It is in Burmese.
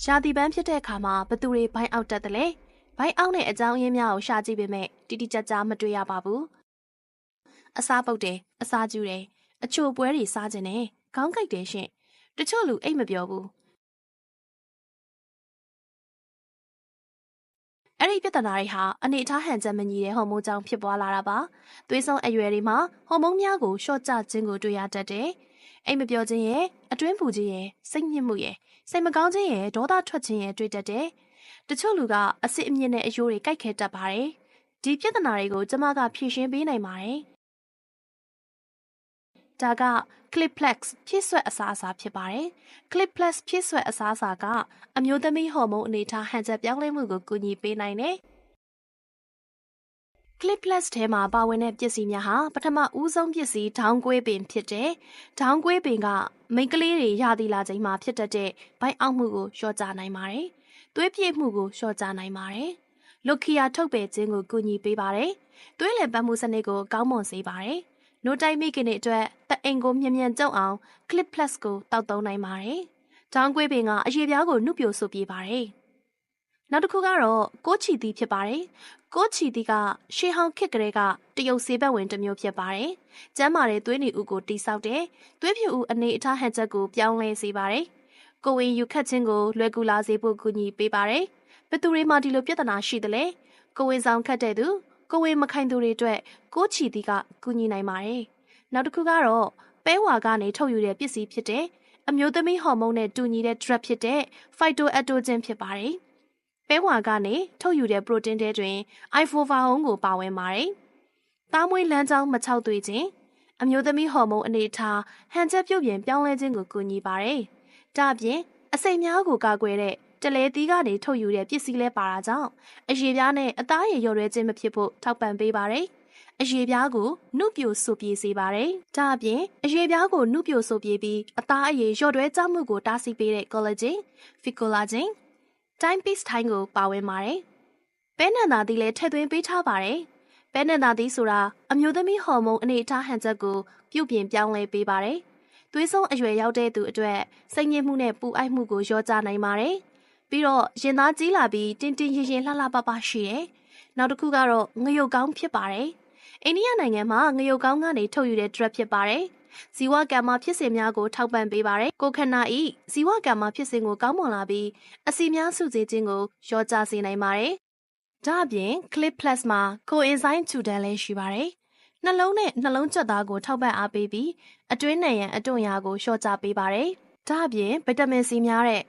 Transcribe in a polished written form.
ရှားတီပန်းဖြစ်တဲ့အခါမှာဘသူတွေဘိုင်းအောက်တက်တယ်လဲဘိုင်းအောက်နဲ့အကြောင်းရင်းများကိုရှာကြည့်ပေမဲ့တိတိကျကျမတွေ့ရပါဘူးအစားပုတ်တယ်အစားကျူးတယ်အချိုပွဲတွေစားခြင်းနဲ့ခေါင်းကိုက်တယ်ရှင်တချို့လူအိတ်မပြောဘူးအဲ့ဒီပြဿနာတွေဟာအနေအထားဟန်ချက်မညီတဲ့ဟော်မုန်းကြောင့်ဖြစ်ပွားလာတာပါသွေးဆုံးအရွယ်တွေမှာဟော်မုန်းများကိုရှော့ချခြင်းကိုတွေ့ရတတ်တယ်အိမ်မပြောခြင်းရဲ့အတွင်းပူခြင်းရဲ့စိတ်ညစ်မှုရဲ့စိတ်မကောင်းခြင်းရဲ့ဒေါသထွက်ခြင်းရဲ့တွေ့တတ်တယ်တချို့လူကအစစ်အမြစ်နဲ့အယိုးတွေကိုက်ခဲတတ်ပါတယ်ဒီပြဿနာတွေကိုကျမကဖြေရှင်းပေးနိုင်ပါတယ်ဒါက Cliplex ဖြည့်ဆွက်အစားအစာဖြစ်ပါတယ်။ Cliplex ဖြည့်ဆွက်အစားအစာကအမျိုးသမီးဟော်မုန်းအနေထားဟန်ချက်ပြောင်းလဲမှုကိုကူညီပေးနိုင်တယ်။ Cliplex ထဲမှာပါဝင်တဲ့ပစ္စည်းများဟာပထမဦးဆုံးပစ္စည်းဒေါင်းကွေးပင်ဖြစ်တယ်။ဒေါင်းကွေးပင်ကမိန်းကလေးတွေရသီလာချိန်မှာဖြစ်တတ်တဲ့ဘိုက်အောက်မှုကိုလျှော့ချနိုင်ပါတယ်။သွေးပြည့်မှုကိုလျှော့ချနိုင်ပါတယ်။လုခီယာထုတ်ပယ်ခြင်းကိုကူညီပေးပါတယ်။သွေးလည်ပတ်မှုစနစ်ကိုကောင်းမွန်စေပါတယ်။နို့တိုက်မိခင်တွေအတွက်တအိမ်ကိုမြန်ကျုံအောင် Cliplex ကိုတောက်သုံးနိုင်ပါတယ်။ဒေါင်းကွေးပင်ကအရေပြားကိုနှုတ်ပြိုဆိုပြေးပါတယ်။နောက်တစ်ခုကတော့ကိုချီတီဖြစ်ပါတယ်။ကိုချီတီကရှေးဟောင်းခေတ်ကလေးကတရုတ်ဆေးဘက်ဝင်တစ်မျိုးဖြစ်ပါတယ်။ကျန်းမာတဲ့သွေးနေဦးကိုတိဆောက်တဲ့သွေးဖြူဦးအနေအထားဟန်ချက်ကိုပြောင်းလဲစေပါတယ်။ကိုဝင်ယူခတ်ခြင်းကိုလွယ်ကူလာစေဖို့ကူညီပေးပါတယ်။ဘယ်သူတွေမှဒီလိုပြဿနာရှိသလဲ။ကိုဝင်ဆောင်ခတ်တဲ့သူကိုဝင်မခိုင်သူတွေအတွက်ကိုချီတီကကူညီနိုင်ပါတယ်။နောက်တစ်ခုကတော့ပဲဝါကနေထုတ်ယူတဲ့ပစ္စည်းဖြစ်တဲ့အမျိုးသမီးဟော်မုန်းနဲ့တူညီတဲ့ drug ဖြစ်တဲ့ phytoestrogen ဖြစ်ပါတယ်။ပဲဝါကနေထုတ်ယူတဲ့ protein တွေတွင် ifovaone ကိုပါဝင်ပါတယ်။သားမွေးလမ်းကြောင်းမချောက်သွေးခြင်းအမျိုးသမီးဟော်မုန်းအနေထားဟန်ချက်ပြုတ်ပြင်ပြောင်းလဲခြင်းကိုကူညီပါတယ်။ဒါ့အပြင်အစိမ်များကိုကာကွယ်တဲ့တလဲသီးကနေထုတ်ယူတဲ့ပစ္စည်းလဲပါတာကြောင့်အရေပြားနဲ့အသားရည်လျော့ရဲခြင်းမဖြစ်ဖို့ထောက်ပံ့ပေးပါတယ်။အရေပြားကိုနှုတ်ပြိုဆိုပြေးစေပါတယ်။ဒါအပြင်အရေပြားကိုနှုတ်ပြိုဆိုပြေးပြီးအသားအရည်လျော့တွဲကျမှုကိုတားဆီးပေးတဲ့ collagen, ficollagen, timepiece ထိုင်းကိုပါဝင်ပါတယ်။ပဲနံသာသီးလည်းထည့်သွင်းပေးထားပါတယ်။ပဲနံသာသီးဆိုတာအမျိုးသမီးဟော်မုန်းအနေအထားဟန်ချက်ကိုပြုပြင်ပြောင်းလဲပေးပါတယ်။သွေးဆုံးအရွယ်ရောက်တဲ့သူအတွက်စိတ်ညစ်မှုနဲ့ပူအိုက်မှုကိုလျော့ကျနိုင်ပါတယ်။ပြီးတော့ရင်သားကြီးလာပြီးတင်းတင်းရင်ရင်လှလှပပရှိတယ်။နောက်တစ်ခုကတော့ငရုတ်ကောင်းဖြစ်ပါတယ်။အိန္ဒိယနိုင်ငံမှာငရုတ်ကောင်းကနေထုတ်ယူတဲ့ drug ဖြစ်ပါတယ်။ဇီဝကမ္မဖြစ်စဉ်များကိုထောက်ပံ့ပေးပါတယ်။ကိုခန္ဓာဤဇီဝကမ္မဖြစ်စဉ်ကိုကောင်းမွန်လာပြီးအဆီများစုစေခြင်းကိုလျော့ကျစေနိုင်ပါတယ်။ဒါ့အပြင် Cliplex မှာ coenzyme Q10 လည်းရှိပါတယ်။နှလုံးနဲ့နှလုံးကြွက်သားကိုထောက်ပံ့အားပေးပြီးအတွင်းနံရံအတွန့်ရာကိုလျှော့ချပေးပါတယ်။ဒါ့အပြင်ဗီတာမင် C များတဲ့